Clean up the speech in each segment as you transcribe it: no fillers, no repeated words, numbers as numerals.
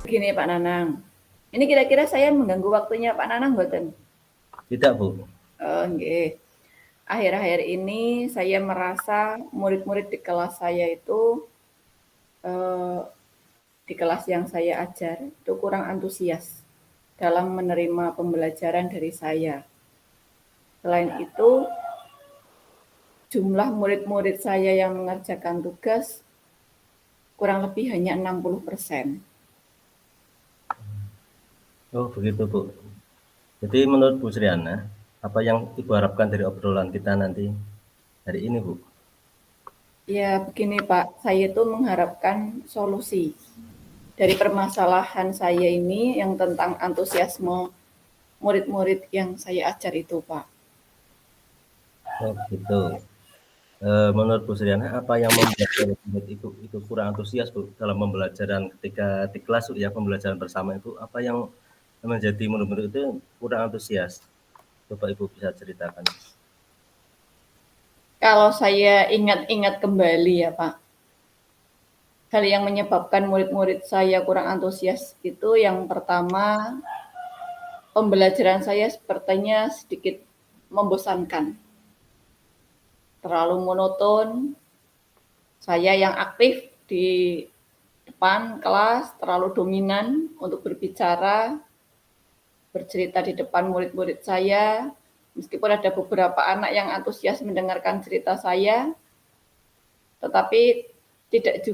Begini Pak Nanang, ini kira-kira saya mengganggu waktunya Pak Nanang mboten? Tidak, Bu. Oh nggih. Akhir-akhir ini saya merasa murid-murid di kelas saya itu, eee, di kelas yang saya ajar itu kurang antusias dalam menerima pembelajaran dari saya. Selain itu, jumlah murid-murid saya yang mengerjakan tugas kurang lebih hanya 60%. Oh, begitu, Bu. Jadi menurut Bu Sriana, apa yang Ibu harapkan dari obrolan kita nanti hari ini, Bu? Ya begini Pak, saya itu mengharapkan solusi dari permasalahan saya ini yang tentang antusiasme murid-murid yang saya ajar itu, Pak. Oh, gitu. Menurut Bu Sriana, apa yang membuat murid itu kurang antusias, Bu, dalam pembelajaran ketika di kelas, ya pembelajaran bersama itu, apa yang menjadi murid-murid itu kurang antusias? Coba Ibu bisa ceritakan. Kalau saya ingat-ingat kembali ya, Pak, hal yang menyebabkan murid-murid saya kurang antusias itu yang pertama, pembelajaran saya sepertinya sedikit membosankan, terlalu monoton. Saya yang aktif di depan kelas terlalu dominan untuk berbicara, bercerita di depan murid-murid saya. Meskipun ada beberapa anak yang antusias mendengarkan cerita saya, tetapi tidak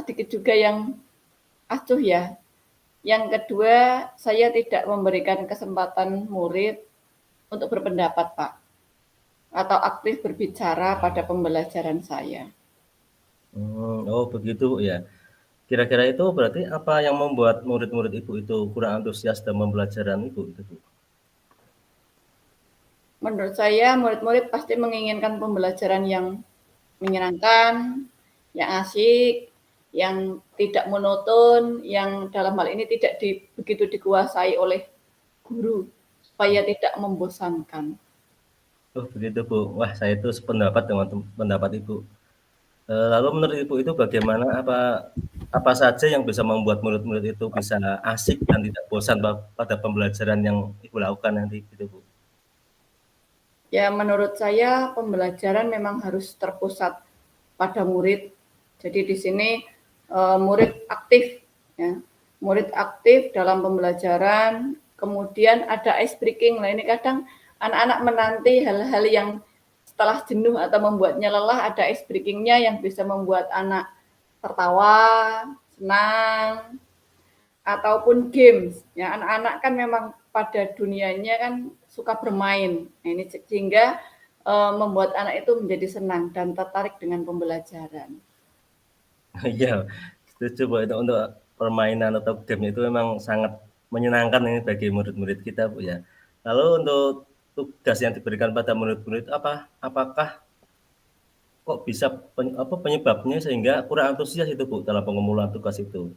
sedikit juga yang acuh ya. Yang kedua, saya tidak memberikan kesempatan murid untuk berpendapat, Pak, atau aktif berbicara pada pembelajaran saya. Oh, begitu, Bu, ya. Kira-kira itu berarti apa yang membuat murid-murid Ibu itu kurang antusias dalam pembelajaran Ibu itu, Bu? Menurut saya, murid-murid pasti menginginkan pembelajaran yang menyenangkan, yang asik, yang tidak monoton, yang dalam hal ini tidak begitu dikuasai oleh guru, supaya tidak membosankan. Oh, begitu, Bu. Wah, saya itu sependapat dengan pendapat Ibu. Lalu menurut Ibu itu bagaimana, apa saja yang bisa membuat murid-murid itu bisa asik dan tidak bosan pada pembelajaran yang Ibu lakukan nanti gitu, Bu? Ya, menurut saya pembelajaran memang harus terpusat pada murid. Jadi di sini murid aktif, ya, murid aktif dalam pembelajaran. Kemudian ada ice breaking. Nah ini kadang anak-anak menanti hal-hal yang setelah jenuh atau membuatnya lelah, ada ice breakingnya yang bisa membuat anak tertawa, senang, ataupun games. Ya, anak-anak kan memang pada dunianya kan suka bermain. Nah, ini sehingga membuat anak itu menjadi senang dan tertarik dengan pembelajaran. Iya, setuju, Bu. Itu untuk permainan atau game itu memang sangat menyenangkan ini bagi murid-murid kita, Bu, ya. Lalu untuk tugas yang diberikan pada murid-murid apakah kok bisa penyebabnya sehingga kurang antusias itu, Bu, dalam pengumpulan tugas itu?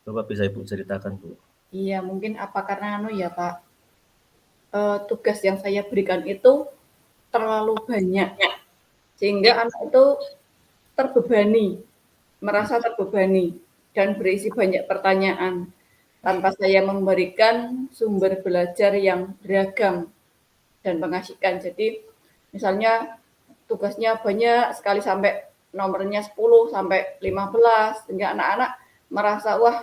Coba bisa Ibu ceritakan, Bu. Iya, mungkin apa karena ya Pak, tugas yang saya berikan itu terlalu banyak sehingga anak itu terbebani, merasa terbebani dan berisi banyak pertanyaan tanpa saya memberikan sumber belajar yang beragam dan mengasihkan. Jadi misalnya tugasnya banyak sekali sampai nomornya 10 sampai 15 sehingga anak-anak merasa wah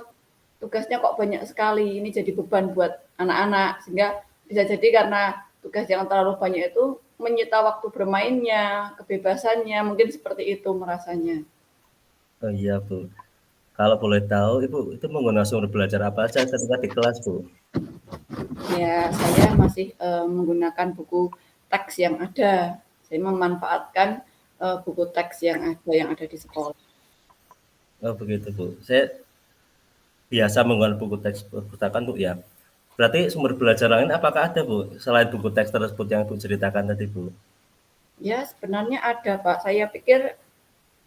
tugasnya kok banyak sekali, ini jadi beban buat anak-anak sehingga bisa jadi karena tugas yang terlalu banyak itu menyita waktu bermainnya, kebebasannya, mungkin seperti itu merasanya. Oh iya, Bu. Kalau boleh tahu, Ibu itu menggunakan sumber belajar apa saja ketika di kelas, Bu? Ya, saya masih menggunakan buku teks yang ada. Saya memanfaatkan buku teks yang ada di sekolah. Oh begitu, Bu. Saya biasa menggunakan buku teks perpustakaan, Bu, ya. Berarti sumber belajar lain apakah ada, Bu, selain buku teks tersebut yang Ibu ceritakan tadi, Bu? Ya, sebenarnya ada, Pak. Saya pikir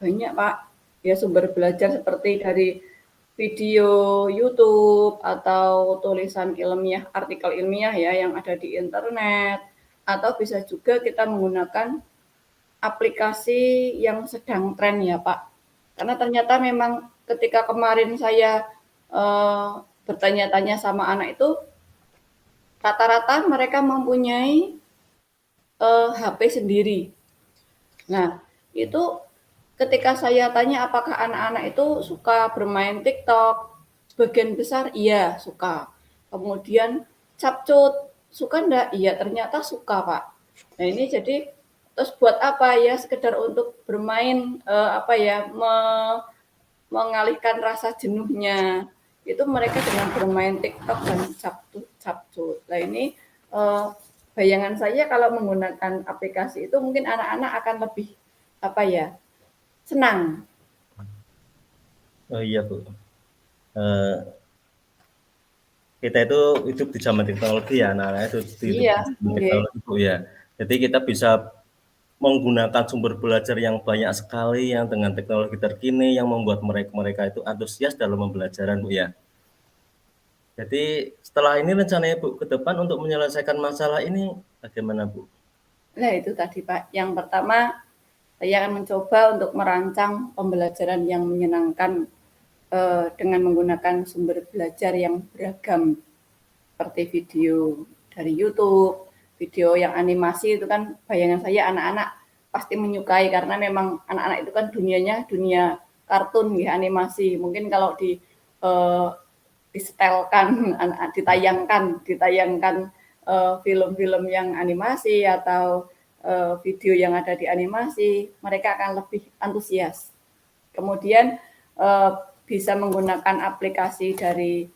banyak, Pak. Ya, sumber belajar seperti dari video YouTube atau tulisan ilmiah, artikel ilmiah ya yang ada di internet. Atau bisa juga kita menggunakan aplikasi yang sedang tren ya, Pak. Karena ternyata memang ketika kemarin saya bertanya-tanya sama anak itu rata-rata mereka mempunyai HP sendiri. Nah, itu ketika saya tanya apakah anak-anak itu suka bermain TikTok, sebagian besar iya suka. Kemudian capcut, suka enggak? Iya ternyata suka Pak. Nah ini jadi terus buat apa ya? Sekedar untuk bermain apa ya? Mengalihkan rasa jenuhnya. Itu mereka dengan bermain TikTok dan capcut. Nah ini bayangan saya kalau menggunakan aplikasi itu mungkin anak-anak akan lebih apa ya? Senang. Oh iya Bu, kita itu hidup di zaman teknologi ya, anak-anak itu hidup Iya, di zaman nggih. teknologi Bu ya. Jadi kita bisa menggunakan sumber belajar yang banyak sekali yang dengan teknologi terkini yang membuat mereka itu antusias dalam pembelajaran Bu ya. Jadi setelah ini rencananya Bu ke depan untuk menyelesaikan masalah ini bagaimana Bu? Nah itu tadi Pak, yang pertama saya akan mencoba untuk merancang pembelajaran yang menyenangkan dengan menggunakan sumber belajar yang beragam seperti video dari YouTube, video yang animasi itu kan bayangan saya anak-anak pasti menyukai karena memang anak-anak itu kan dunianya dunia kartun ya animasi. Mungkin kalau eh, disetelkan, ditayangkan film-film yang animasi atau video yang ada di animasi, mereka akan lebih antusias. Kemudian bisa menggunakan aplikasi dari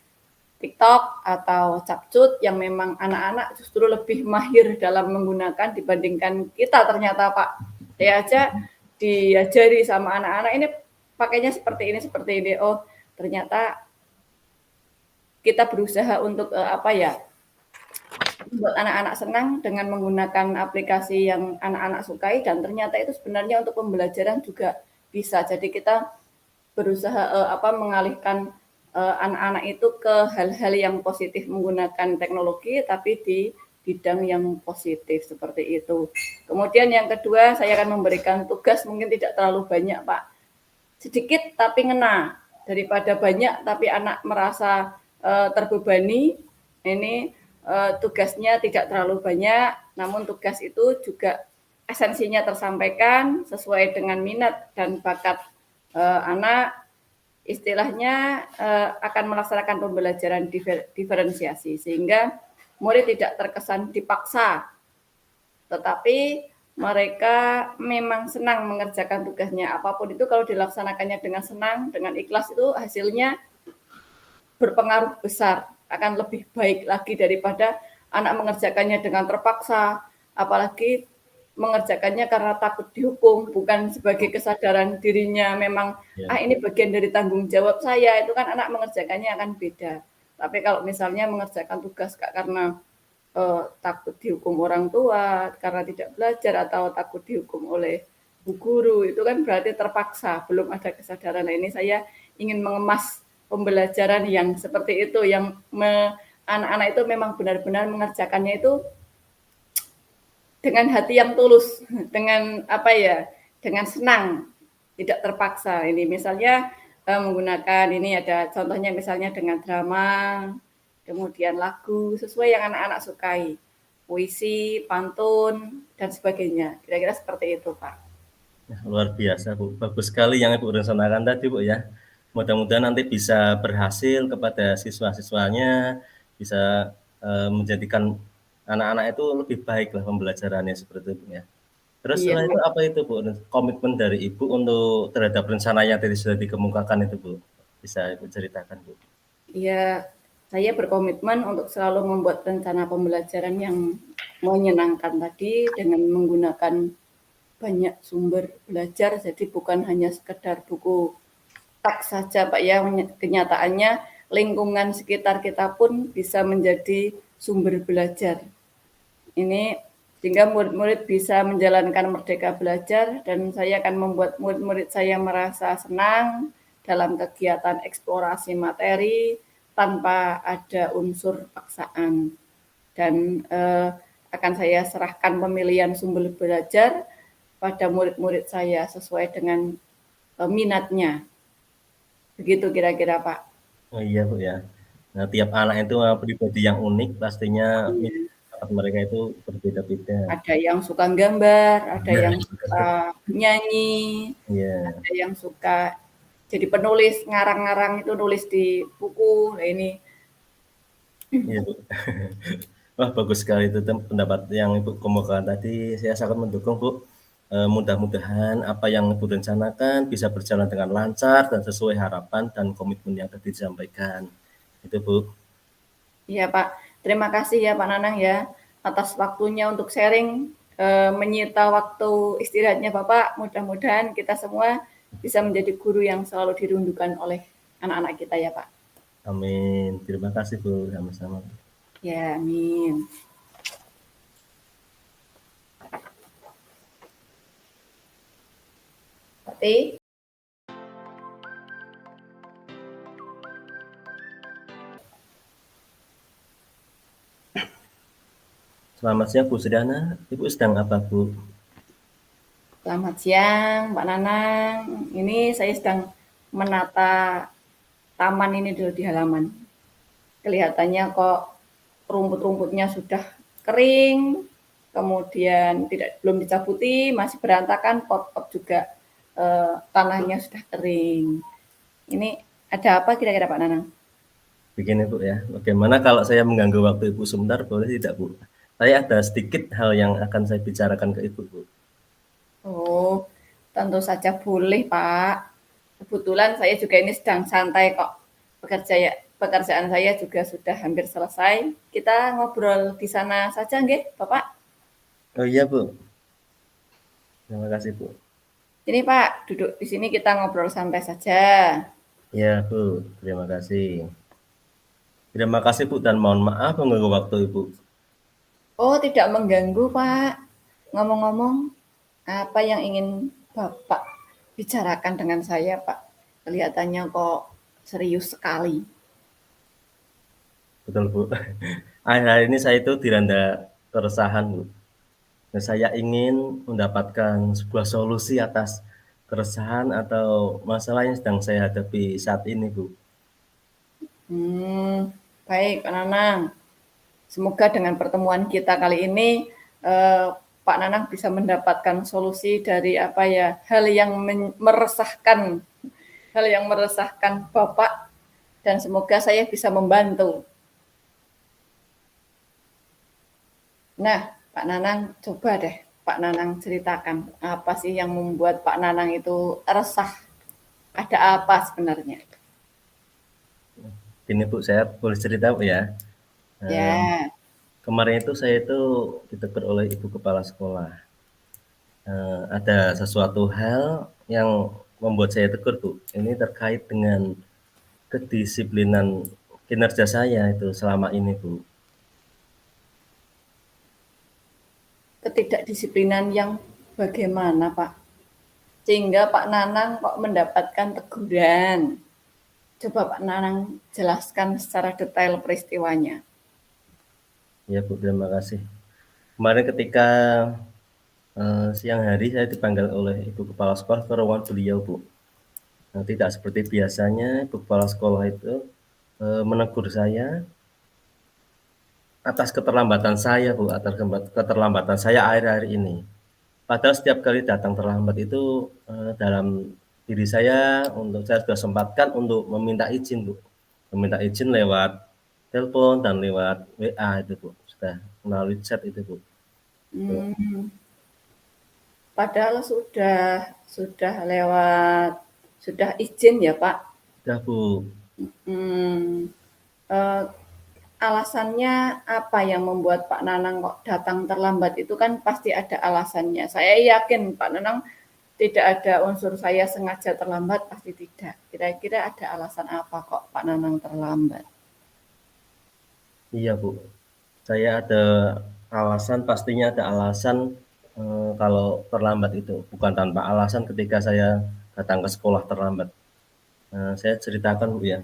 TikTok atau Capcut yang memang anak-anak justru lebih mahir dalam menggunakan dibandingkan kita ternyata Pak. Saya aja diajari sama anak-anak ini pakainya seperti ini. Oh, ternyata kita berusaha untuk apa ya? Membuat anak-anak senang dengan menggunakan aplikasi yang anak-anak sukai dan ternyata itu sebenarnya untuk pembelajaran juga bisa. Jadi kita berusaha apa mengalihkan anak-anak itu ke hal-hal yang positif menggunakan teknologi tapi di bidang yang positif seperti itu. Kemudian yang kedua saya akan memberikan tugas mungkin tidak terlalu banyak Pak. Sedikit tapi ngena daripada banyak tapi anak merasa terbebani. Ini tugasnya tidak terlalu banyak namun tugas itu juga esensinya tersampaikan sesuai dengan minat dan bakat anak istilahnya akan melaksanakan pembelajaran diferensiasi sehingga murid tidak terkesan dipaksa tetapi mereka memang senang mengerjakan tugasnya apapun itu kalau dilaksanakannya dengan senang dengan ikhlas itu hasilnya berpengaruh besar akan lebih baik lagi daripada anak mengerjakannya dengan terpaksa apalagi mengerjakannya karena takut dihukum, bukan sebagai kesadaran dirinya memang, Ya. ini bagian dari tanggung jawab saya, itu kan anak mengerjakannya akan beda. Tapi kalau misalnya mengerjakan tugas karena takut dihukum orang tua, karena tidak belajar, atau takut dihukum oleh bu guru, itu kan berarti terpaksa, belum ada kesadaran. Nah, ini saya ingin mengemas pembelajaran yang seperti itu, yang anak-anak itu memang benar-benar mengerjakannya itu dengan hati yang tulus, dengan apa ya, dengan senang, tidak terpaksa. Ini misalnya menggunakan ini ada contohnya misalnya dengan drama, kemudian lagu sesuai yang anak-anak sukai, puisi, pantun dan sebagainya. Kira-kira seperti itu, Pak. Luar biasa Bu, bagus sekali yang Ibu rencanakan tadi Bu ya. Mudah-mudahan nanti bisa berhasil kepada siswa-siswanya, bisa menjadikan anak-anak itu lebih baik lah pembelajarannya seperti itu ya. Terus Iya, setelah itu apa itu Bu, komitmen dari Ibu untuk terhadap rencana yang tadi sudah dikemukakan itu Bu? Bisa Ibu ceritakan Bu? iya, saya berkomitmen untuk selalu membuat rencana pembelajaran yang menyenangkan tadi dengan menggunakan banyak sumber belajar, jadi bukan hanya sekedar buku teks saja Pak ya, kenyataannya lingkungan sekitar kita pun bisa menjadi sumber belajar. Ini sehingga murid-murid bisa menjalankan merdeka belajar dan saya akan membuat murid-murid saya merasa senang dalam kegiatan eksplorasi materi tanpa ada unsur paksaan. Dan akan saya serahkan pemilihan sumber belajar pada murid-murid saya sesuai dengan minatnya. Begitu kira-kira Pak. Oh iya, Bu, ya. Nah, tiap anak itu pribadi yang unik, pastinya Iya. minat bakat mereka itu berbeda-beda. Ada yang suka gambar, ada Nah, yang juga suka nyanyi, iya, ada yang suka jadi penulis, ngarang-ngarang itu nulis di buku. Nah, ini iya, Bu. Wah, bagus sekali itu pendapat yang Ibu kemukakan tadi. Saya sangat mendukung, Bu. Mudah-mudahan apa yang Ibu rencanakan bisa berjalan dengan lancar dan sesuai harapan dan komitmen yang tadi disampaikan. Itu, Bu. iya Pak, terima kasih ya Pak Nanang ya atas waktunya untuk sharing, menyita waktu istirahatnya Bapak. Mudah-mudahan kita semua bisa menjadi guru yang selalu dirindukan oleh anak-anak kita ya Pak. Amin. Terima kasih, Bu. Sama-sama. Ya, amin. Tapi Selamat siang, Bu Sudana. Ibu sedang apa, Bu? selamat siang Pak Nanang. Ini saya sedang menata taman ini dulu di halaman. Kelihatannya kok rumput-rumputnya sudah kering, kemudian belum dicabuti, masih berantakan, pot-pot juga tanahnya sudah kering. Ini ada apa kira-kira Pak Nanang? Begini, Bu, ya. Bagaimana kalau saya mengganggu waktu Ibu sebentar, boleh tidak, Bu? Saya ada sedikit hal yang akan saya bicarakan ke Ibu, Bu. Oh, tentu saja boleh Pak. Kebetulan saya juga ini sedang santai kok. Pekerjaan saya juga sudah hampir selesai. Kita ngobrol di sana saja nggih, Bapak? Oh iya, Bu. Terima kasih, Bu. Ini Pak, duduk di sini kita ngobrol santai saja. Iya, Bu. Terima kasih. Terima kasih, Bu, dan mohon maaf mengganggu waktu Ibu. Oh, tidak mengganggu, Pak. Ngomong-ngomong, apa yang ingin Bapak bicarakan dengan saya, Pak? Kelihatannya kok serius sekali. Betul, Bu. Akhir-akhir ini saya itu dilanda keresahan, Bu. Dan saya ingin mendapatkan sebuah solusi atas keresahan atau masalah yang sedang saya hadapi saat ini, Bu. Baik, Pak Nanang. Semoga dengan pertemuan kita kali ini, eh, Pak Nanang bisa mendapatkan solusi dari apa ya hal yang meresahkan Bapak, dan semoga saya bisa membantu. Nah, Pak Nanang, coba deh Pak Nanang ceritakan apa sih yang membuat Pak Nanang itu resah? Ada apa sebenarnya? Ini, Bu, saya boleh cerita, Bu, ya. Ya, Kemarin itu saya itu ditegur oleh ibu kepala sekolah. Ada sesuatu hal yang membuat saya tegur, Bu. Ini terkait dengan kedisiplinan kinerja saya itu selama ini, Bu. ketidakdisiplinan yang bagaimana, Pak? Sehingga Pak Nanang kok mendapatkan teguran. Coba Pak Nanang jelaskan secara detail peristiwanya. Ya, Bu, terima kasih. Kemarin ketika siang hari saya dipanggil oleh ibu kepala sekolah ke ruangan beliau, Bu. Nah, tidak seperti biasanya ibu kepala sekolah itu menegur saya atas keterlambatan saya, Bu, atas keterlambatan saya akhir-akhir ini. Padahal setiap kali datang terlambat itu dalam diri saya saya sudah sempatkan untuk meminta izin, Bu. Meminta izin lewat telepon dan lewat WA itu, Bu. Sudah melalui chat itu, Bu. Hmm, Padahal sudah izin ya Pak. Sudah, Bu. Hmm, eh, Alasannya apa yang membuat Pak Nanang kok datang terlambat itu kan pasti ada alasannya. Saya yakin Pak Nanang tidak ada unsur saya sengaja terlambat, pasti tidak. Kira-kira ada alasan apa kok Pak Nanang terlambat? Iya, Bu. Saya ada alasan, pastinya ada alasan kalau terlambat itu. Bukan tanpa alasan ketika saya datang ke sekolah terlambat. Saya ceritakan, Bu, ya.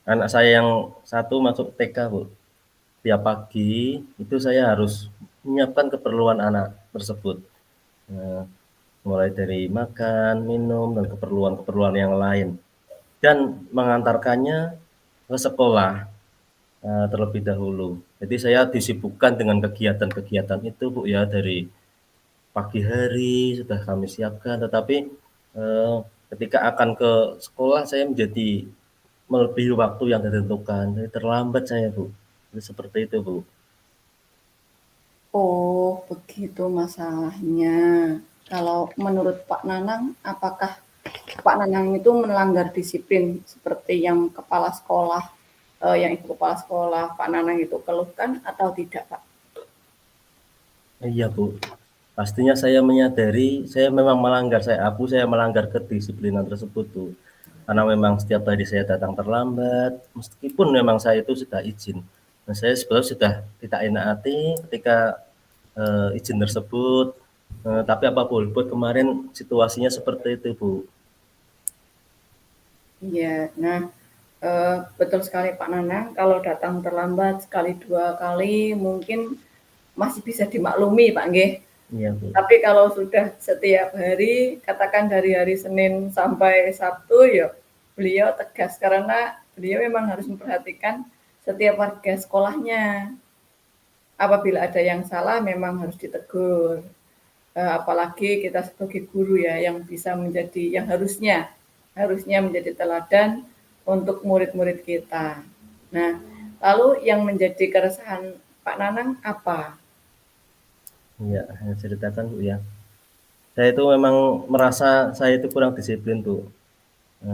Anak saya yang satu masuk TK, Bu. Tiap pagi itu saya harus menyiapkan keperluan anak tersebut. Eh, Mulai dari makan, minum, dan keperluan-keperluan yang lain. Dan mengantarkannya ke sekolah, terlebih dahulu. Jadi saya disibukkan dengan kegiatan-kegiatan itu, Bu, ya, dari pagi hari sudah kami siapkan, tetapi, eee, ketika akan ke sekolah saya menjadi melebihi waktu yang ditentukan, jadi terlambat saya, Bu. Jadi seperti itu, Bu. Oh, begitu masalahnya. Kalau menurut Pak Nanang, apakah Pak Nanang itu melanggar disiplin seperti yang kepala sekolah, yang ibu kepala sekolah Pak Nanang itu keluhkan atau tidak, Pak? Iya, Bu. Pastinya saya menyadari saya memang melanggar, saya melanggar kedisiplinan tersebut, Bu. Karena memang setiap hari saya datang terlambat, meskipun memang saya itu sudah izin. Nah, saya sebetulnya sudah tidak enak hati ketika, izin tersebut, tapi apa boleh buat kemarin situasinya seperti itu, Bu. Iya. Nah, betul sekali Pak Nanang, kalau datang terlambat sekali, 2 kali mungkin masih bisa dimaklumi, Pak, nggih. Iya, Bu. Tapi kalau sudah setiap hari, katakan dari hari Senin sampai Sabtu, ya beliau tegas karena beliau memang harus memperhatikan setiap warga sekolahnya. Apabila ada yang salah memang harus ditegur. Apalagi kita sebagai guru ya yang bisa menjadi yang harusnya menjadi teladan untuk murid-murid kita. Nah, lalu yang menjadi keresahan Pak Nanang apa? Iya, saya ceritakan, Bu, ya. Saya itu memang merasa saya itu kurang disiplin, Bu.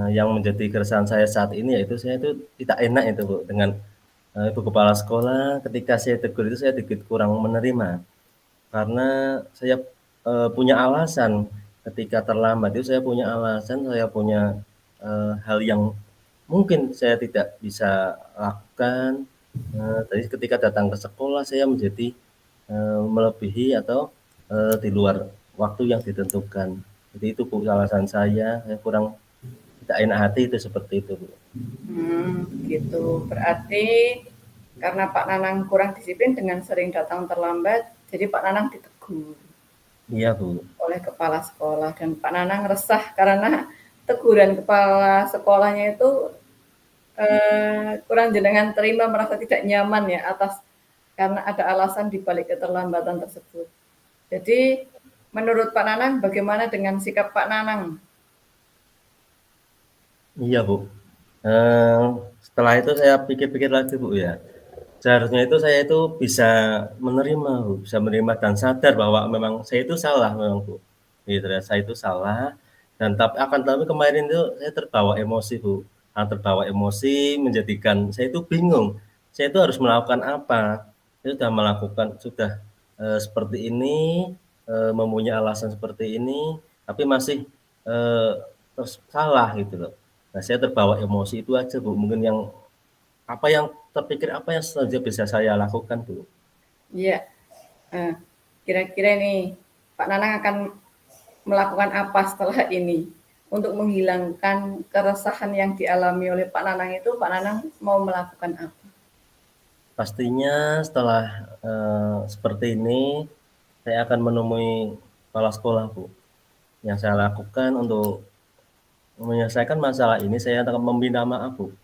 Yang menjadi keresahan saya saat ini yaitu saya itu tidak enak itu, Bu, dengan, ibu kepala sekolah ketika saya tegur itu saya sedikit kurang menerima. Karena saya, punya alasan ketika terlambat itu saya punya alasan, saya punya, hal yang mungkin saya tidak bisa lakukan, jadi ketika datang ke sekolah saya menjadi, melebihi atau, di luar waktu yang ditentukan. Jadi itu, Bu, alasan saya kurang tidak enak hati itu seperti itu, Bu. Gitu. Berarti karena Pak Nanang kurang disiplin dengan sering datang terlambat, jadi Pak Nanang ditegur Iya, Bu. oleh kepala sekolah dan Pak Nanang resah karena teguran kepala sekolahnya itu kurang jenengan terima, merasa tidak nyaman ya atas karena ada alasan di balik keterlambatan tersebut. Jadi menurut Pak Nanang bagaimana dengan sikap Pak Nanang? Iya, Bu. Eee, Setelah itu saya pikir-pikir lagi, Bu, ya. Seharusnya itu saya itu bisa menerima, Bu, bisa menerima dan sadar bahwa memang saya itu salah memang, Bu. Gitu ya, saya itu salah dan tapi kemarin itu saya terbawa emosi, Bu. Terbawa emosi menjadikan saya itu bingung, saya itu harus melakukan apa. Saya sudah melakukan sudah, seperti ini, mempunyai alasan seperti ini, tapi masih, eee, salah gitu loh. Nah, saya terbawa emosi itu aja, Bu, mungkin yang terpikir apa yang selanjutnya bisa saya lakukan, Bu? Iya, eh, kira-kira nih Pak Nanang akan melakukan apa setelah ini? Untuk menghilangkan keresahan yang dialami oleh Pak Nanang itu, Pak Nanang mau melakukan apa? Pastinya setelah, seperti ini, saya akan menemui kepala sekolah, Bu. Yang saya lakukan untuk menyelesaikan masalah ini, saya akan meminta maaf, Bu,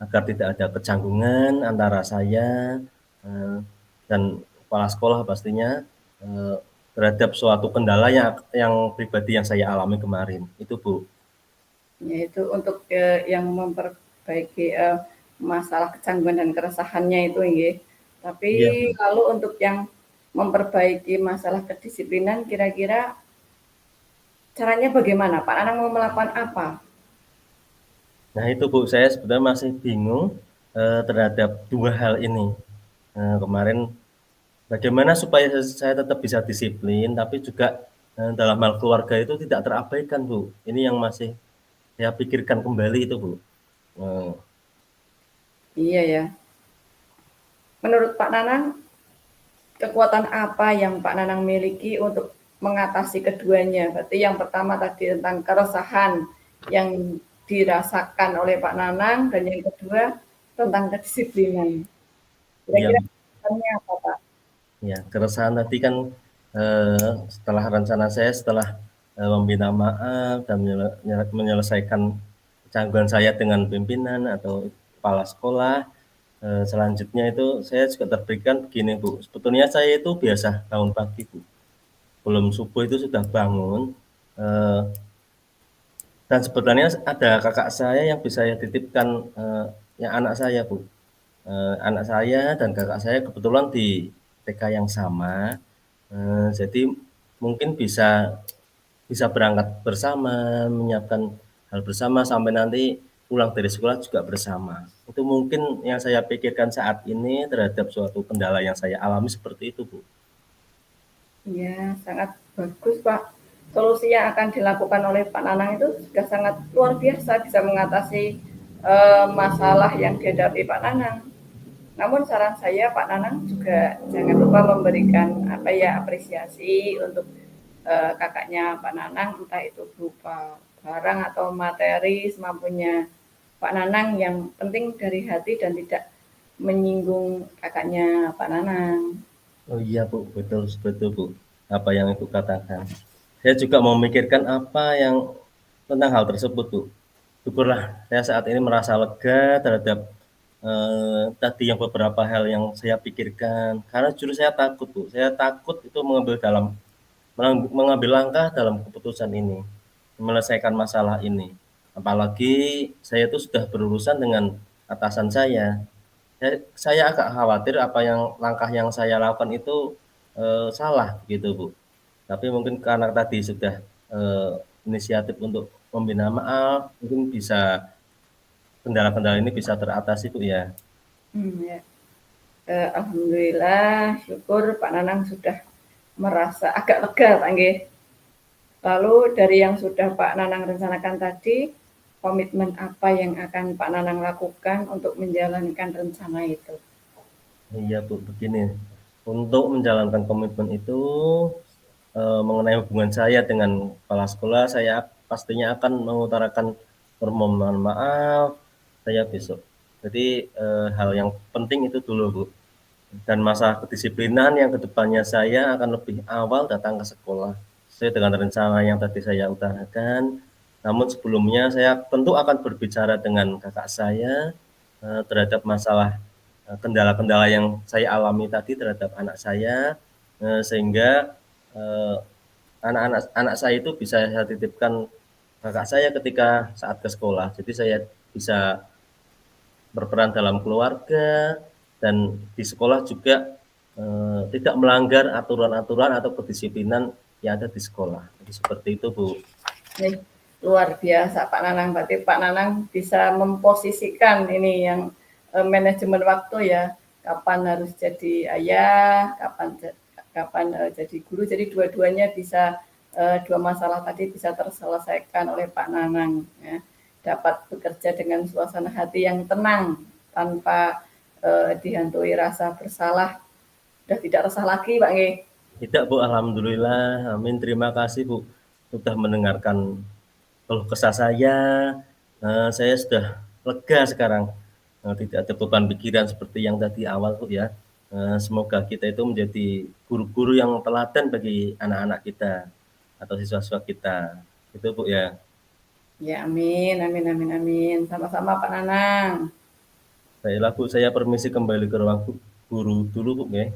agar tidak ada kecanggungan antara saya, eee, dan kepala sekolah pastinya, eee, terhadap suatu kendala yang pribadi yang saya alami kemarin, itu, Bu. Yaitu untuk yang memperbaiki masalah kecanggungan dan keresahannya itu, nggih. Tapi Iya, Bu. lalu untuk yang memperbaiki masalah kedisiplinan, kira-kira caranya bagaimana? Pak Nanang mau melakukan apa? Nah itu, Bu, saya sebenarnya masih bingung, terhadap 2 hal ini. Kemarin bagaimana supaya saya tetap bisa disiplin, tapi juga, dalam hal keluarga itu tidak terabaikan, Bu. Ini yang masih saya pikirkan kembali itu, Bu. Eee, Iya ya. Menurut Pak Nanang, kekuatan apa yang Pak Nanang miliki untuk mengatasi keduanya? Berarti yang pertama tadi tentang keresahan yang dirasakan oleh Pak Nanang dan yang kedua tentang kedisiplinan. iya, Kira-kira kesulitannya apa, Pak? iya, keresahan tadi kan, setelah rencana saya setelah, meminta maaf dan menyelesaikan kecanggungan saya dengan pimpinan atau kepala sekolah. Selanjutnya itu saya juga terberikan begini Bu, sebetulnya saya itu biasa bangun pagi Bu, belum subuh itu sudah bangun, dan sebetulnya ada kakak saya yang bisa saya titipkan, yang anak saya Bu. Anak saya dan kakak saya kebetulan di TK yang sama, jadi mungkin bisa bisa berangkat bersama, menyiapkan hal bersama sampai nanti pulang dari sekolah juga bersama. Itu mungkin yang saya pikirkan saat ini terhadap suatu kendala yang saya alami seperti itu, Bu. Iya, sangat bagus, Pak. Solusi yang akan dilakukan oleh Pak Nanang itu sudah sangat luar biasa bisa mengatasi masalah yang dihadapi Pak Nanang. Namun saran saya Pak Nanang juga jangan lupa memberikan apresiasi untuk kakaknya Pak Nanang, entah itu berupa barang atau materi semampunya Pak Nanang, yang penting dari hati dan tidak menyinggung kakaknya Pak Nanang. Oh iya Bu, betul betul Bu. Apa yang Ibu katakan. Saya juga memikirkan apa yang tentang hal tersebut Bu. Syukurlah saya saat ini merasa lega terhadap tadi yang beberapa hal yang saya pikirkan. Karena justru saya takut Bu. Saya takut itu mengambil langkah dalam keputusan ini, menyelesaikan masalah ini. Apalagi saya itu sudah berurusan dengan atasan saya. Saya agak khawatir apa yang langkah yang saya lakukan itu salah gitu Bu. Tapi mungkin karena tadi sudah inisiatif untuk membina maaf, mungkin bisa kendala-kendala ini bisa teratasi Bu ya. Ya. Alhamdulillah, syukur Pak Nanang sudah merasa agak lega, Pak Nggih. Lalu dari yang sudah Pak Nanang rencanakan tadi, komitmen apa yang akan Pak Nanang lakukan untuk menjalankan rencana itu? Iya Bu, begini. Untuk menjalankan komitmen itu mengenai hubungan saya dengan kepala sekolah, saya pastinya akan mengutarakan permohonan maaf saya besok. Jadi hal yang penting itu dulu Bu. Dan masalah kedisiplinan yang kedepannya saya akan lebih awal datang ke sekolah sesuai dengan rencana yang tadi saya utarakan. Namun sebelumnya saya tentu akan berbicara dengan kakak saya terhadap masalah kendala-kendala yang saya alami tadi terhadap anak saya, sehingga anak saya itu bisa saya titipkan kakak saya ketika saat ke sekolah. Jadi saya bisa berperan dalam keluarga dan di sekolah juga tidak melanggar aturan-aturan atau kedisiplinan yang ada di sekolah. Jadi seperti itu Bu. Nih, luar biasa Pak Nanang. Berarti Pak Nanang bisa memposisikan ini yang manajemen waktu ya. Kapan harus jadi ayah, kapan jadi guru. Jadi dua-duanya bisa dua masalah tadi bisa terselesaikan oleh Pak Nanang. Ya. Dapat bekerja dengan suasana hati yang tenang tanpa dihantui rasa bersalah. Sudah tidak resah lagi, Pak Nggih. Tidak Bu, alhamdulillah. Amin. Terima kasih Bu sudah mendengarkan keluh kesah saya. Saya sudah lega sekarang. Tidak ada beban pikiran seperti yang tadi awal Bu ya. Semoga kita itu menjadi guru-guru yang teladan bagi anak-anak kita atau siswa-siswa kita. Itu Bu ya. Ya, amin, amin, amin, amin. Sama-sama Pak Nanang. Baiklah Bu, saya permisi kembali ke ruang guru dulu Bu ya.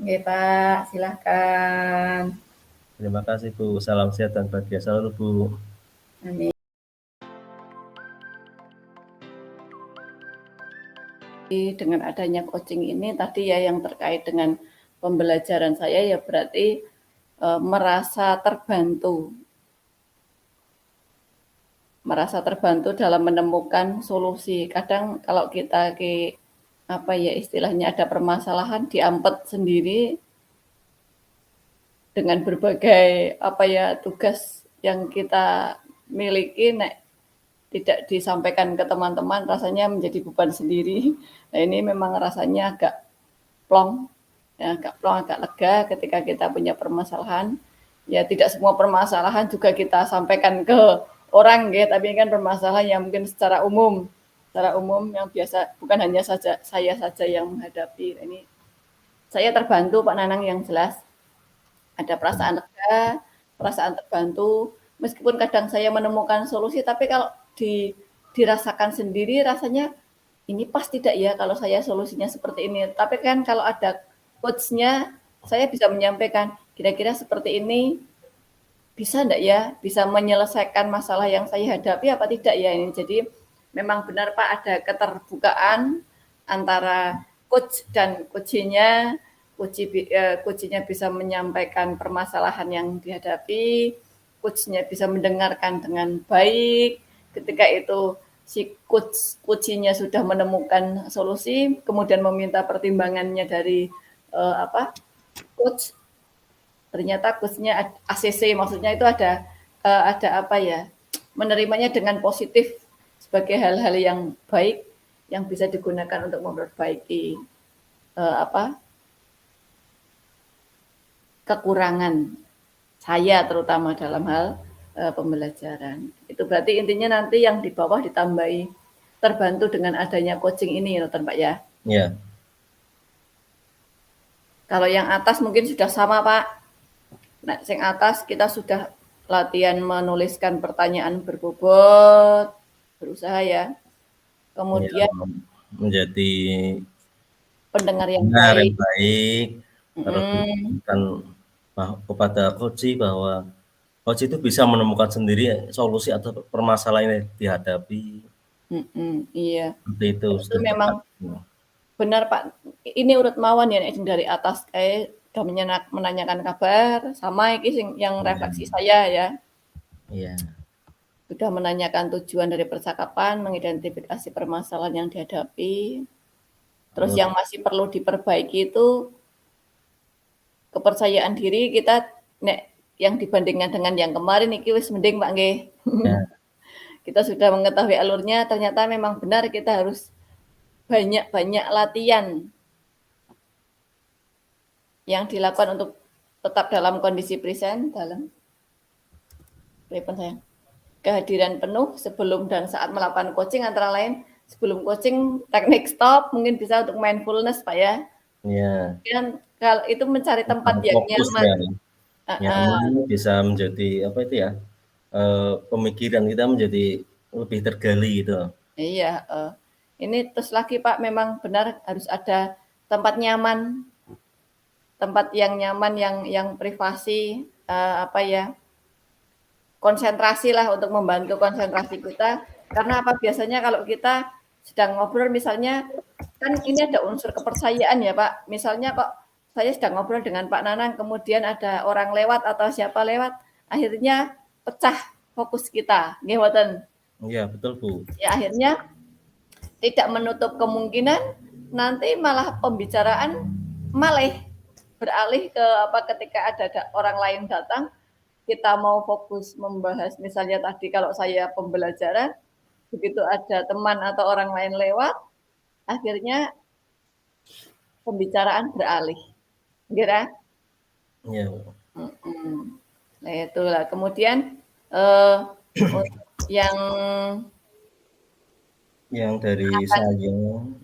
Oke Pak, silahkan. Terima kasih Bu, salam sehat dan bahagia selalu Bu. Amin. Dengan adanya coaching ini tadi ya yang terkait dengan pembelajaran saya ya berarti merasa terbantu dalam menemukan solusi. Kadang kalau kita istilahnya ada permasalahan diampet sendiri dengan berbagai tugas yang kita miliki, tidak disampaikan ke teman-teman rasanya menjadi beban sendiri. Nah ini memang rasanya agak plong, agak lega ketika kita punya permasalahan. Ya tidak semua permasalahan juga kita sampaikan ke orang, ya, tapi kan permasalahan yang mungkin secara umum yang biasa, bukan hanya saya saja yang menghadapi. Ini saya terbantu Pak Nanang yang jelas. Ada perasaan lega, perasaan terbantu. Meskipun kadang saya menemukan solusi, tapi kalau dirasakan sendiri rasanya ini pas tidak ya kalau saya solusinya seperti ini. Tapi kan kalau ada coach-nya, saya bisa menyampaikan, kira-kira seperti ini bisa enggak ya? Bisa menyelesaikan masalah yang saya hadapi apa tidak ya ini? Jadi memang benar Pak ada keterbukaan antara coach dan coachee-nya. Coachee-nya bisa menyampaikan permasalahan yang dihadapi, coach-nya bisa mendengarkan dengan baik. Ketika itu si coachee-nya sudah menemukan solusi, kemudian meminta pertimbangannya dari coach, ternyata coach-nya ACC, maksudnya itu ada apa ya, menerimanya dengan positif sebagai hal-hal yang baik yang bisa digunakan untuk memperbaiki kekurangan saya terutama dalam hal pembelajaran. Itu berarti intinya nanti yang di bawah ditambahi terbantu dengan adanya coaching ini ya, Pak ya. Iya. Kalau yang atas mungkin sudah sama, Pak. Nah, yang atas kita sudah latihan menuliskan pertanyaan berbobot, berusaha ya. Ya, Kemudian menjadi pendengar yang pendengar yang baik. baik, terus Mm, memberikan kepada coach bahwa coach itu bisa menemukan sendiri solusi atau permasalahan yang dihadapi. iya. Seperti itu Itu sudah memang tepat. benar Pak. Ini urut mawon ya dari atas kayak udah menanyakan kabar sama iki yang Iya, refleksi saya ya. iya. Sudah menanyakan tujuan dari percakapan, mengidentifikasi permasalahan yang dihadapi. Terus Terus yang masih perlu diperbaiki itu kepercayaan diri kita nek yang dibandingkan dengan yang kemarin iki wis mending Pak nggih. ya, Kita sudah mengetahui alurnya, ternyata memang benar kita harus banyak-banyak latihan yang dilakukan untuk tetap dalam kondisi present, dalam saya kehadiran penuh sebelum dan saat melakukan coaching antara lain sebelum coaching teknik stop mungkin bisa untuk mindfulness Pak ya. iya. Dan kalau itu mencari tempat yang Fokus nyaman. ya. Nyaman bisa menjadi apa itu ya? Pemikiran kita menjadi lebih tergali gitu. Iya, ini terus lagi Pak memang benar harus ada tempat nyaman, tempat yang nyaman yang privasi, apa ya, konsentrasi lah untuk membantu konsentrasi kita. Karena apa, biasanya kalau kita sedang ngobrol misalnya, kan ini ada unsur kepercayaan ya Pak, misalnya kok saya sedang ngobrol dengan Pak Nanang, kemudian ada orang lewat atau siapa lewat, akhirnya pecah fokus kita, nggih mboten? Iya, betul, Bu. Ya akhirnya tidak menutup kemungkinan nanti malah pembicaraan malah beralih ke apa ketika ada orang lain datang kita mau fokus membahas misalnya tadi kalau saya pembelajaran begitu ada teman atau orang lain lewat akhirnya pembicaraan beralih kira Iya, Bu. nah itulah kemudian eh, yang Yang dari akan saya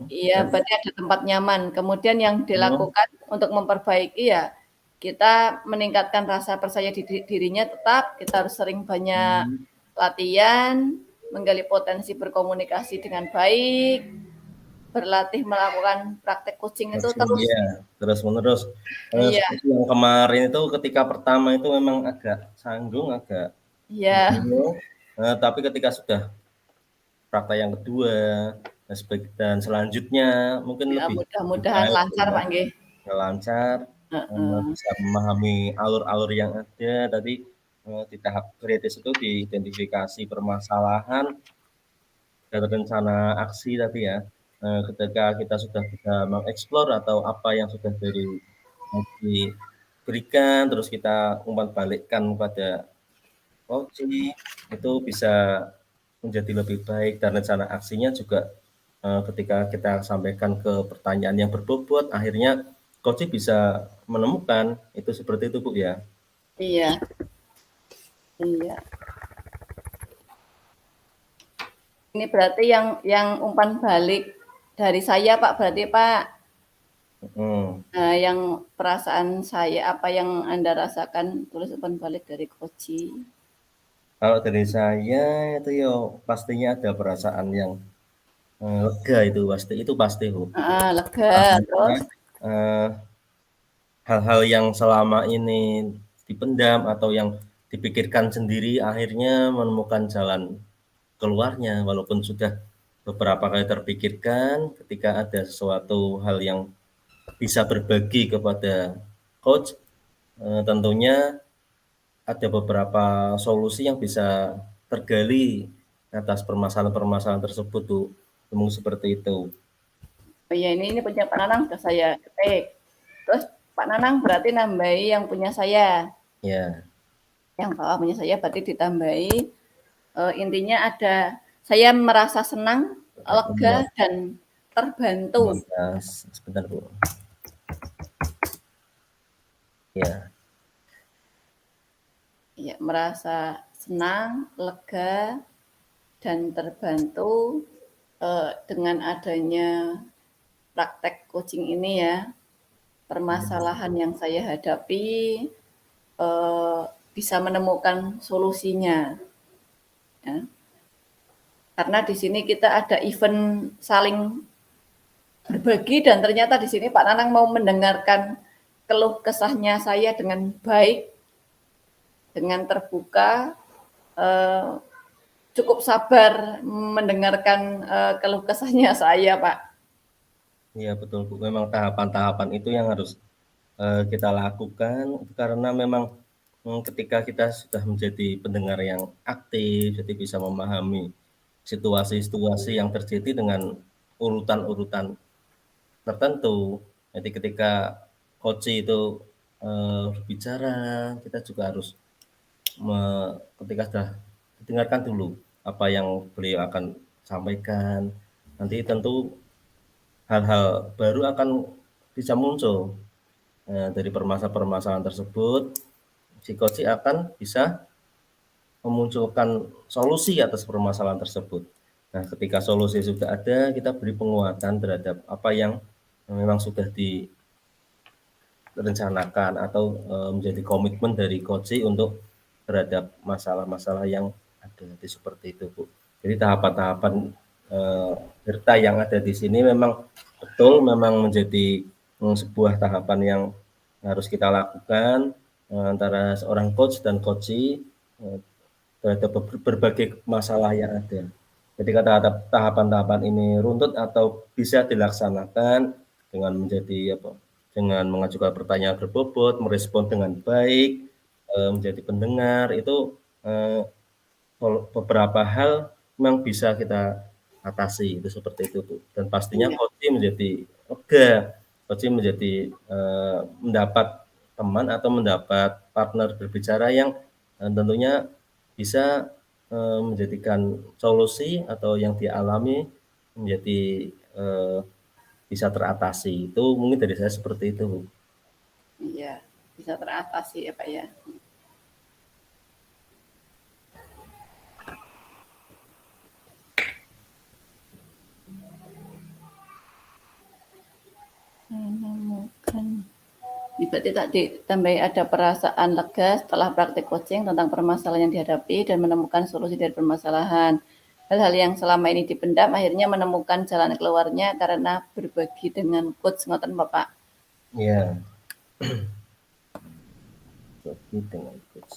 iya, kan, berarti ada tempat nyaman. Kemudian yang oh, dilakukan untuk memperbaiki ya, kita meningkatkan rasa percaya dirinya tetap, kita harus sering banyak hmm, latihan, menggali potensi berkomunikasi dengan baik, berlatih melakukan praktek coaching itu coaching, terus. iya, terus-menerus. Iya, Seperti yang kemarin itu ketika pertama itu memang agak canggung, agak iya. bingung, tapi ketika sudah praktek yang kedua dan selanjutnya mungkin Ya, lebih mudah-mudahan baik lancar ya, Pak nggih. lancar, Heeh. bisa memahami alur-alur yang ada tadi, di tahap kritis itu diidentifikasi permasalahan dan rencana aksi tadi ya. Ketika kita sudah bisa mengeksplor atau apa yang sudah diberikan, terus kita umpan balikkan kepada coaching, itu bisa menjadi lebih baik dan rencana aksinya juga ketika kita sampaikan ke pertanyaan yang berbobot, akhirnya coaching bisa menemukan itu seperti itu Bu ya. Iya, iya. Ini berarti yang umpan balik dari saya Pak, berarti Pak. Hmm. Nah, yang perasaan saya, apa yang Anda rasakan, tulis umpan balik dari Koji. Kalau dari saya itu ya pastinya ada perasaan yang lega itu pasti, Bu. Heeh, lega, Artinya, terus eee, hal-hal yang selama ini dipendam atau yang dipikirkan sendiri akhirnya menemukan jalan keluarnya, walaupun sudah beberapa kali terpikirkan, ketika ada sesuatu hal yang bisa berbagi kepada coach, tentunya ada beberapa solusi yang bisa tergali atas permasalahan-permasalahan tersebut, Bu. Mungkin seperti itu. oh ya ini punya Pak Nanang sudah saya ketik. Terus Pak Nanang berarti nambahi yang punya saya. Ya, Yang bawah punya saya berarti ditambahi, intinya ada saya merasa senang, lega, iya, dan terbantu. sebentar, Bu. Ya, Ya, merasa senang, lega, dan terbantu dengan adanya praktek coaching ini ya. Permasalahan yang saya hadapi eh, bisa menemukan solusinya. Ya. Karena di sini kita ada event saling berbagi dan ternyata di sini Pak Nanang mau mendengarkan keluh kesahnya saya dengan baik, dengan terbuka, eh, cukup sabar mendengarkan keluh kesahnya saya, Pak. iya betul, Bu. Memang tahapan-tahapan itu yang harus kita lakukan karena memang ketika kita sudah menjadi pendengar yang aktif, jadi bisa memahami situasi-situasi yang terjadi dengan urutan-urutan tertentu. Jadi ketika coach itu berbicara, kita juga harus ketika sudah dengarkan dulu apa yang beliau akan sampaikan. Nanti tentu hal-hal baru akan bisa muncul dari permasalahan-permasalahan tersebut. Si coach akan bisa memunculkan solusi atas permasalahan tersebut. Nah, ketika solusi sudah ada, kita beri penguatan terhadap apa yang memang sudah direncanakan atau menjadi komitmen dari coach untuk terhadap masalah-masalah yang ada. Jadi seperti itu, Bu. Jadi tahapan-tahapan serta yang ada di sini memang betul memang menjadi sebuah tahapan yang harus kita lakukan antara seorang coach dan coachee terhadap berbagai masalah yang ada. Jadi kata tahapan-tahapan ini runtut atau bisa dilaksanakan dengan menjadi apa? Dengan mengajukan pertanyaan berbobot, merespon dengan baik, menjadi pendengar itu beberapa hal memang bisa kita atasi itu seperti itu, Bu. Dan pastinya Iya, coach menjadi lega, coach menjadi mendapat teman atau mendapat partner berbicara yang tentunya bisa menjadikan solusi atau yang dialami menjadi bisa teratasi. Itu mungkin dari saya seperti itu, Bu. iya, bisa teratasi ya, Pak ya. Menemukan. Berarti tak ditambahi ada perasaan lega setelah praktik coaching tentang permasalahan yang dihadapi dan menemukan solusi dari permasalahan. Hal-hal yang selama ini dipendam akhirnya menemukan jalan keluarnya karena berbagi dengan coach ngoten Bapak. Iya, jadi dengan coach.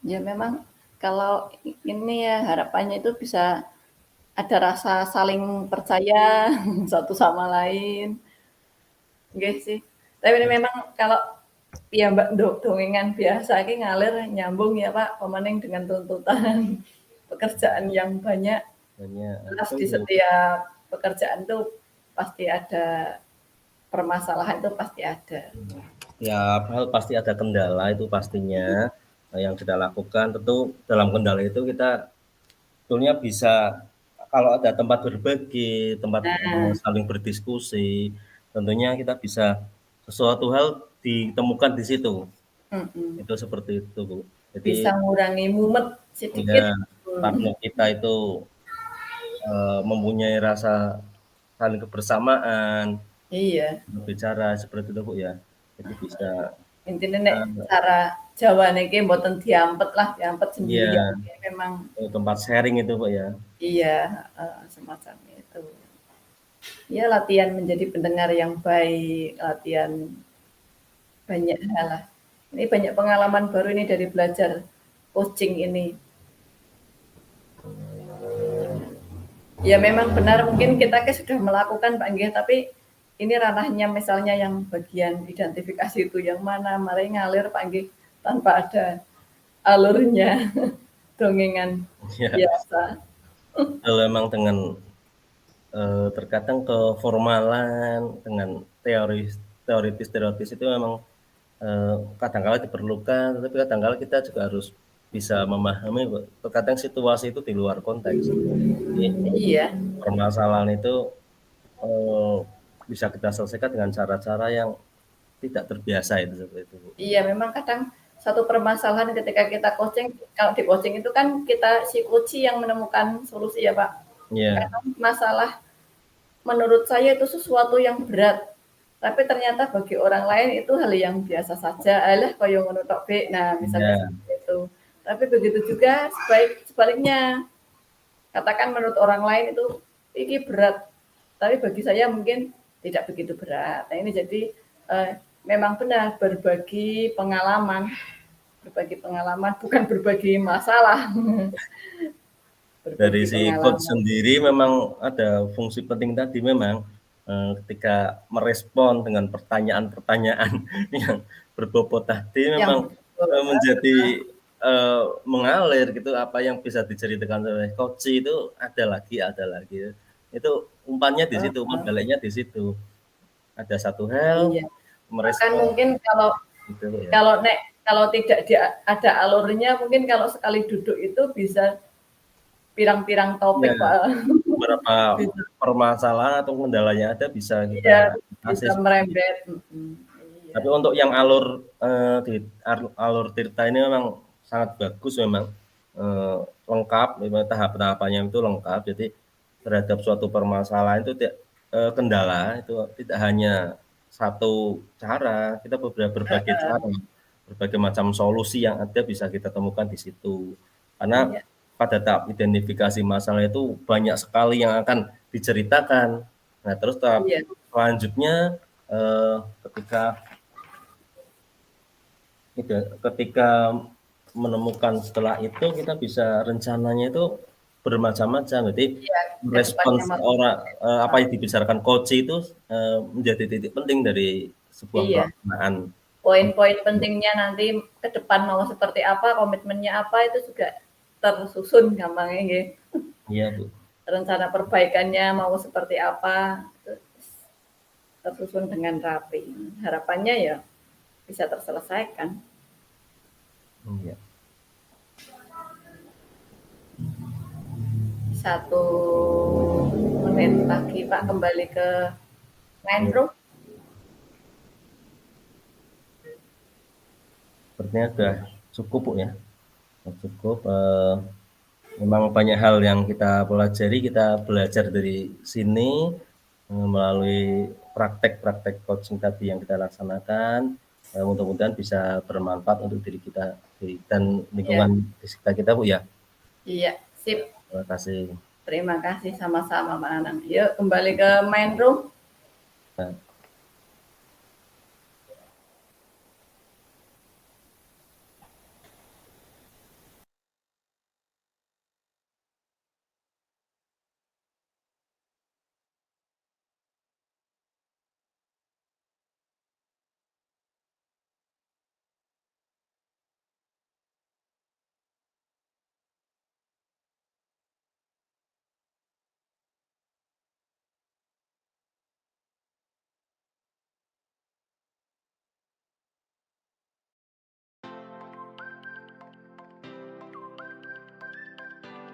Ya memang kalau ini ya harapannya itu bisa ada rasa saling percaya satu sama lain. Enggak sih. Tapi ini memang kalau ya Mbak dongengan biasa ini ngalir nyambung ya Pak, pemaning dengan tuntutan pekerjaan yang banyak. Hanya Jelas di betul. setiap pekerjaan tuh pasti ada permasalahan itu pasti ada. Tiap hal pasti ada kendala itu pastinya. Nah, yang kita lakukan tentu dalam kendala itu kita sebetulnya bisa kalau ada tempat berbagi, tempat Nah, saling berdiskusi, tentunya kita bisa sesuatu hal ditemukan di situ. mhm. Itu seperti itu, Bu. Jadi Bisa ngurangi mumet sedikit. ya Hmm. partner kita itu mempunyai rasa saling kebersamaan, Iya, berbicara seperti itu, Bu ya. Jadi bisa. Intine nek Eee, cara Jawane iki mboten diampet lah, diampet iya, sendirian. Memang tempat sharing itu, Bu, ya. iya, semacam itu. Ya latihan menjadi pendengar yang baik, latihan banyak hal lah. Ini banyak pengalaman baru ini dari belajar coaching ini. Ya memang benar mungkin kita sudah melakukan Pak Nggih, tapi ini ranahnya misalnya yang bagian identifikasi itu yang mana, mari ngalir Pak Nggih, tanpa ada alurnya, dongengan Iya, biasa. kalau emang dengan, terkadang keformalan dengan teoritis itu memang, kadang-kala diperlukan, tapi kadang-kala kita juga harus bisa memahami terkadang situasi itu di luar konteks. Jadi Iya, permasalahan itu, eee, bisa kita selesaikan dengan cara-cara yang tidak terbiasa itu, seperti itu, Bu. iya memang kadang satu permasalahan ketika kita coaching, kalau di coaching itu kan kita si coach yang menemukan solusi ya Pak. Iya, Kadang masalah menurut saya itu sesuatu yang berat, tapi ternyata bagi orang lain itu hal yang biasa saja. Alah koyo ngono tok, Bek. Nah, misalnya iya, seperti itu. Tapi begitu juga sebaliknya. Katakan menurut orang lain itu ini berat, tapi bagi saya mungkin tidak begitu berat. Nah, ini jadi eh, memang benar berbagi pengalaman bukan berbagi masalah, dari berbagi si coach pengalaman. sendiri memang ada fungsi penting tadi memang, ketika merespon dengan pertanyaan-pertanyaan yang berbobot tadi Yang memang, menjadi, mengalir gitu, apa yang bisa diceritakan oleh coach itu ada lagi. Itu umpannya di situ, umpan baliknya di situ. Ada satu hal, Iya. Bahkan merespon mungkin kalau gitu ya. kalau nek kalau tidak ada alurnya mungkin kalau sekali duduk itu bisa pirang-pirang Iya, topik Pak. beberapa Bisa, permasalahan atau kendalanya ada bisa kita iya, atasi bisa seperti itu. merembet. Iya. Tapi untuk yang alur, di alur Tirta ini memang sangat bagus memang, eee, lengkap, memang tahap-tahapannya itu lengkap. Jadi terhadap suatu permasalahan itu kendala itu tidak hanya satu cara, kita berbagai Heeh, cara, berbagai macam solusi yang ada bisa kita temukan di situ. Karena iya, pada tahap identifikasi masalah itu banyak sekali yang akan diceritakan. Nah, terus tahap iya, selanjutnya, ketika ketika menemukan setelah itu kita bisa rencananya itu bermacam-macam. Jadi iya, ke depannya merespons orang, apa yang dibicarakan coach itu, menjadi titik penting dari sebuah iya. pelaksanaan. Poin-poin pentingnya nanti ke depan mau seperti apa, komitmennya apa itu juga tersusun gampangnya nggih. Iya, Bu. Rencana perbaikannya mau seperti apa, tersusun dengan rapi. Harapannya ya bisa terselesaikan. Iya. 1 menit lagi Pak, kembali ke main Iya. room. Sepertinya sudah cukup, Bu, ya. Sudah cukup, memang banyak hal yang kita pelajari, kita belajar dari sini, melalui praktek-praktek coaching tadi yang kita laksanakan, mudah-mudahan bisa bermanfaat untuk diri kita dan Ya, lingkungan di sekitar kita, Bu, ya. iya, sip. Terima kasih. Terima kasih sama-sama Pak Nanang. Yuk kembali ke main room. Nah.